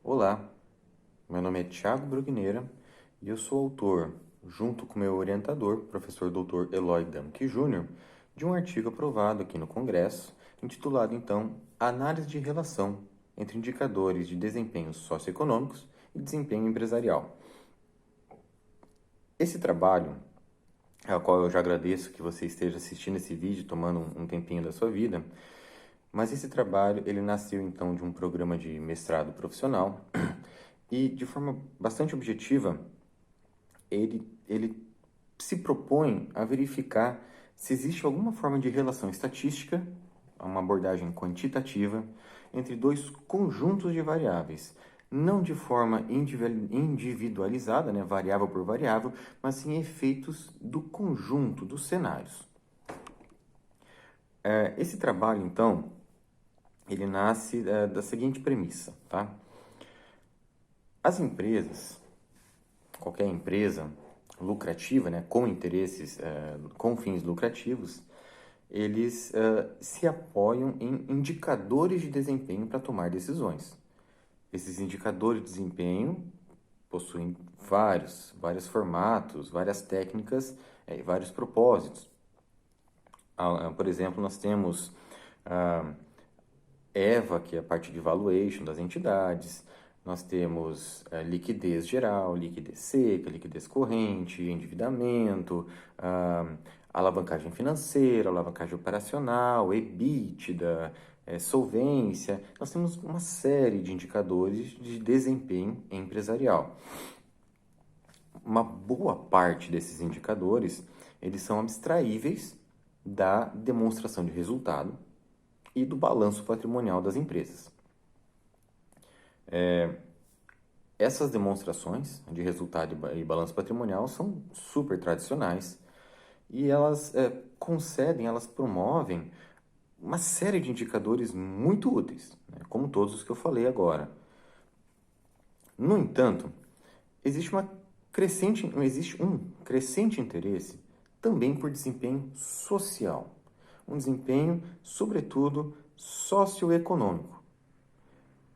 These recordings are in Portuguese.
Olá, meu nome é Thiago Brugneira e eu sou autor, junto com meu orientador, professor Dr. Eloy Damke Júnior, de um artigo aprovado aqui no Congresso, intitulado então Análise de relação entre indicadores de desempenho socioeconômicos e desempenho empresarial. Esse trabalho, ao qual eu já agradeço que você esteja assistindo esse vídeo, tomando um tempinho da sua vida, mas esse trabalho ele nasceu então de um programa de mestrado profissional e de forma bastante objetiva ele se propõe a verificar se existe alguma forma de relação estatística, uma abordagem quantitativa, entre dois conjuntos de variáveis, não de forma individualizada, né, variável por variável, mas sim efeitos do conjunto dos cenários. Esse trabalho, então, ele nasce da seguinte premissa, tá? As empresas, qualquer empresa lucrativa, né, com interesses, com fins lucrativos, eles se apoiam em indicadores de desempenho para tomar decisões. Esses indicadores de desempenho possuem vários formatos, várias técnicas e vários propósitos. Por exemplo, nós temos a EVA, que é a parte de valuation das entidades, nós temos liquidez geral, liquidez seca, liquidez corrente, endividamento, alavancagem financeira, alavancagem operacional, EBITDA, solvência. Nós temos uma série de indicadores de desempenho empresarial. Uma boa parte desses indicadores, eles são abstraíveis da demonstração de resultado e do balanço patrimonial das empresas. Essas demonstrações de resultado e balanço patrimonial são super tradicionais e elas elas promovem uma série de indicadores muito úteis, né, como todos os que eu falei agora. No entanto, existe um crescente interesse também por desempenho social, um desempenho, sobretudo, socioeconômico.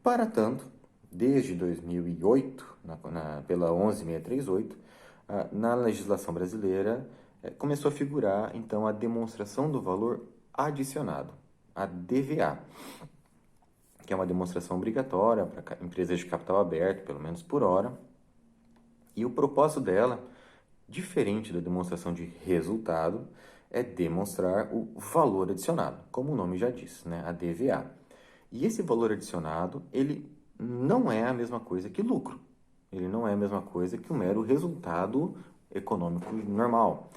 Para tanto, desde 2008, pela 11638, na legislação brasileira, começou a figurar, então, a demonstração do valor adicionado, a DVA, que é uma demonstração obrigatória para empresas de capital aberto, pelo menos por hora. E o propósito dela, diferente da demonstração de resultado, é demonstrar o valor adicionado, como o nome já diz, né? A DVA. E esse valor adicionado, ele não é a mesma coisa que lucro. Ele não é a mesma coisa que um mero resultado econômico normal.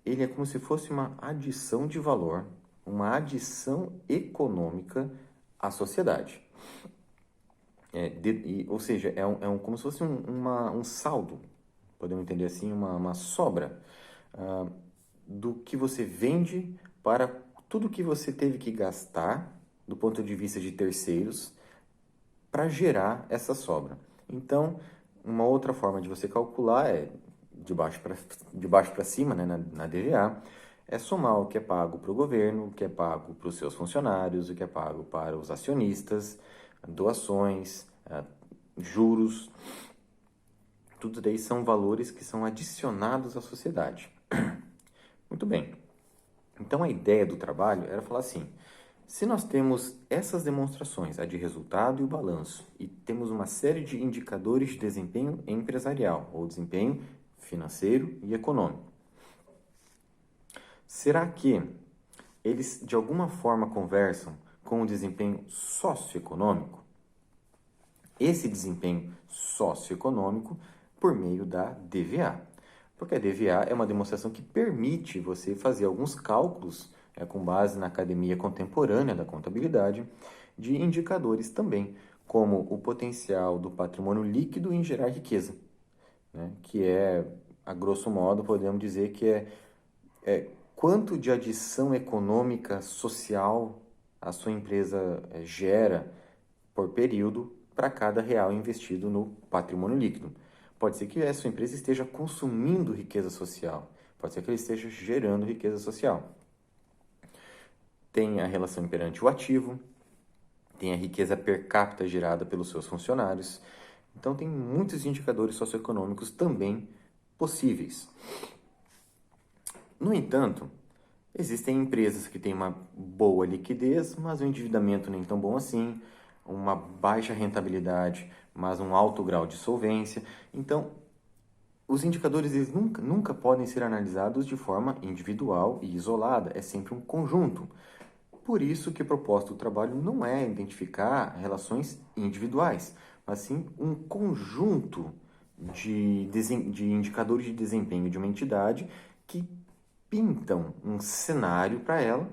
Ele é como se fosse uma adição de valor, uma adição econômica à sociedade. Ou seja, como se fosse um saldo, podemos entender assim, uma sobra do que você vende para tudo que você teve que gastar do ponto de vista de terceiros para gerar essa sobra. Então, uma outra forma de você calcular é de baixo para cima, né, na DVA, é somar o que é pago para o governo, o que é pago para os seus funcionários, o que é pago para os acionistas, doações, juros. Tudo daí são valores que são adicionados à sociedade. Muito bem. Então a ideia do trabalho era falar assim: se nós temos essas demonstrações, a de resultado e o balanço, e temos uma série de indicadores de desempenho empresarial ou desempenho financeiro e econômico, será que eles de alguma forma conversam com o desempenho socioeconômico? Esse desempenho socioeconômico por meio da DVA. Porque a DVA é uma demonstração que permite você fazer alguns cálculos com base na academia contemporânea da contabilidade de indicadores também, como o potencial do patrimônio líquido em gerar riqueza, né? Que é, a grosso modo, podemos dizer que é quanto de adição econômica social a sua empresa gera por período para cada real investido no patrimônio líquido. Pode ser que a sua empresa esteja consumindo riqueza social, pode ser que ela esteja gerando riqueza social. Tem a relação perante o ativo, tem a riqueza per capita gerada pelos seus funcionários. Então, tem muitos indicadores socioeconômicos também possíveis. No entanto, existem empresas que têm uma boa liquidez, mas o endividamento nem tão bom assim, uma baixa rentabilidade, mas um alto grau de solvência. Então, os indicadores eles nunca podem ser analisados de forma individual e isolada, é sempre um conjunto. Por isso que a proposta do trabalho não é identificar relações individuais, mas sim um conjunto de indicadores de desempenho de uma entidade que pintam um cenário para ela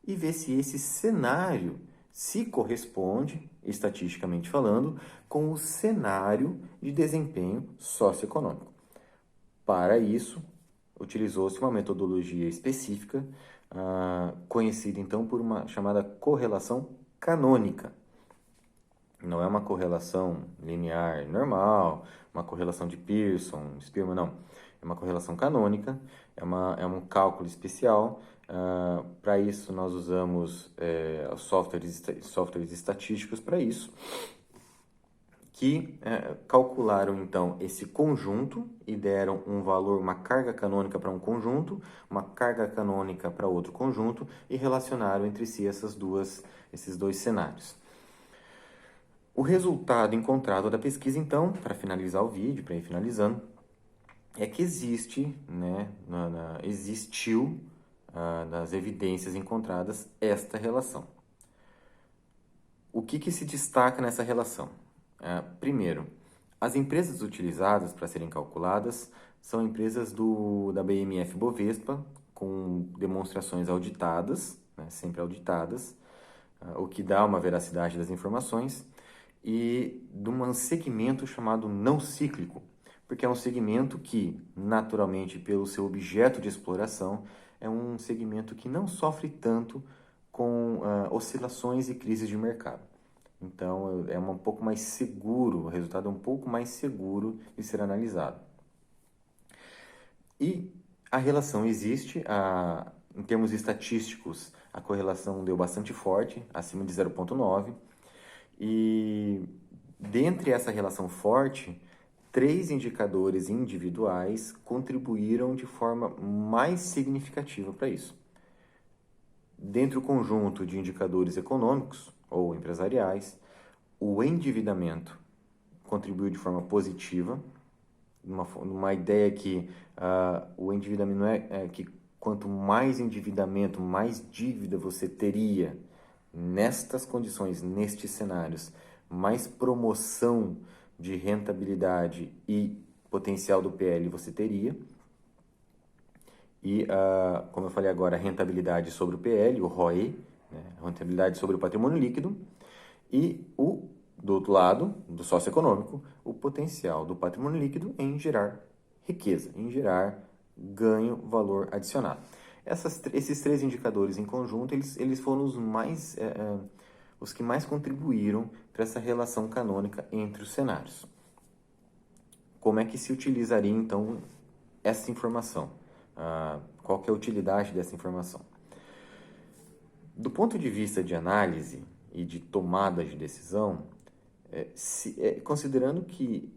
e ver se esse cenário se corresponde, estatisticamente falando, com o cenário de desempenho socioeconômico. Para isso, utilizou-se uma metodologia específica, conhecida então por uma chamada correlação canônica. Não é uma correlação linear normal, uma correlação de Pearson, Spearman, não. É uma correlação canônica, é um cálculo especial. Para isso, nós usamos softwares estatísticos para isso, que calcularam então esse conjunto e deram um valor, uma carga canônica para um conjunto, uma carga canônica para outro conjunto e relacionaram entre si esses dois cenários. O resultado encontrado da pesquisa, então, para finalizar o vídeo, para ir finalizando, é que existiu, nas evidências encontradas, esta relação. O que se destaca nessa relação? Primeiro, as empresas utilizadas para serem calculadas são empresas da BMF Bovespa, com demonstrações auditadas, sempre auditadas, o que dá uma veracidade das informações, e de um segmento chamado não cíclico, porque é um segmento que, naturalmente, pelo seu objeto de exploração, é um segmento que não sofre tanto com oscilações e crises de mercado. Então, é um pouco mais seguro, o resultado é um pouco mais seguro de ser analisado. E a relação existe, em termos estatísticos, a correlação deu bastante forte, acima de 0,9, e dentre essa relação forte, 3 indicadores individuais contribuíram de forma mais significativa para isso. Dentre o conjunto de indicadores econômicos ou empresariais, o endividamento contribuiu de forma positiva, numa ideia que o endividamento não é que quanto mais endividamento, mais dívida você teria nestas condições, nestes cenários, mais promoção de rentabilidade e potencial do PL você teria. E, como eu falei agora, a rentabilidade sobre o PL, o ROE, a rentabilidade sobre o patrimônio líquido, e do outro lado, do socioeconômico, o potencial do patrimônio líquido em gerar riqueza, em gerar ganho, valor adicionado. Esses 3 indicadores em conjunto, eles foram os que mais contribuíram para essa relação canônica entre os cenários. Como é que se utilizaria, então, essa informação? Qual que é a utilidade dessa informação? Do ponto de vista de análise e de tomada de decisão, considerando que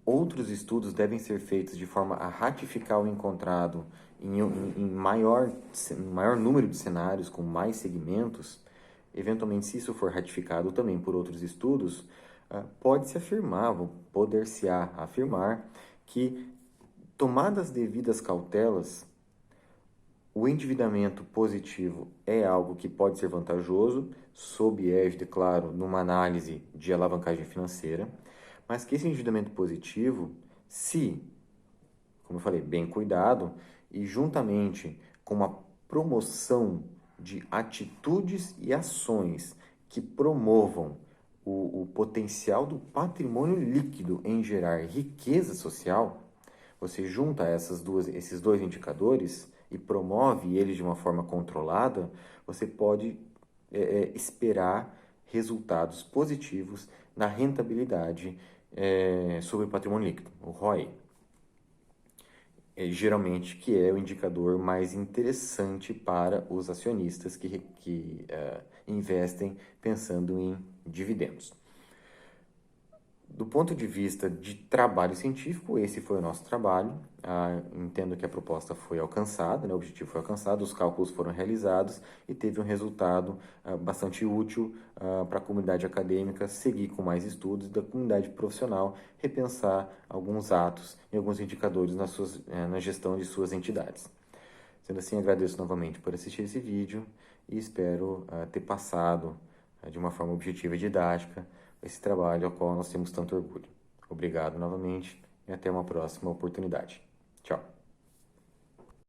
outros estudos devem ser feitos de forma a ratificar o encontrado em maior número de cenários, com mais segmentos, eventualmente, se isso for ratificado também por outros estudos, poder-se afirmar que, tomadas devidas cautelas, o endividamento positivo é algo que pode ser vantajoso, sob égide, claro, numa análise de alavancagem financeira, mas que esse endividamento positivo, se, como eu falei, bem cuidado, e juntamente com uma promoção de atitudes e ações que promovam o potencial do patrimônio líquido em gerar riqueza social, você junta esses 2 indicadores e promove eles de uma forma controlada, você pode esperar resultados positivos na rentabilidade sobre o patrimônio líquido, o ROE. geralmente que é o indicador mais interessante para os acionistas que investem pensando em dividendos. Do ponto de vista de trabalho científico, esse foi o nosso trabalho. Entendo que a proposta foi alcançada, né? O objetivo foi alcançado, os cálculos foram realizados e teve um resultado bastante útil para a comunidade acadêmica seguir com mais estudos, da comunidade profissional repensar alguns atos e alguns indicadores na gestão de suas entidades. Sendo assim, agradeço novamente por assistir esse vídeo e espero ter passado de uma forma objetiva e didática esse trabalho ao qual nós temos tanto orgulho. Obrigado novamente e até uma próxima oportunidade. Tchau!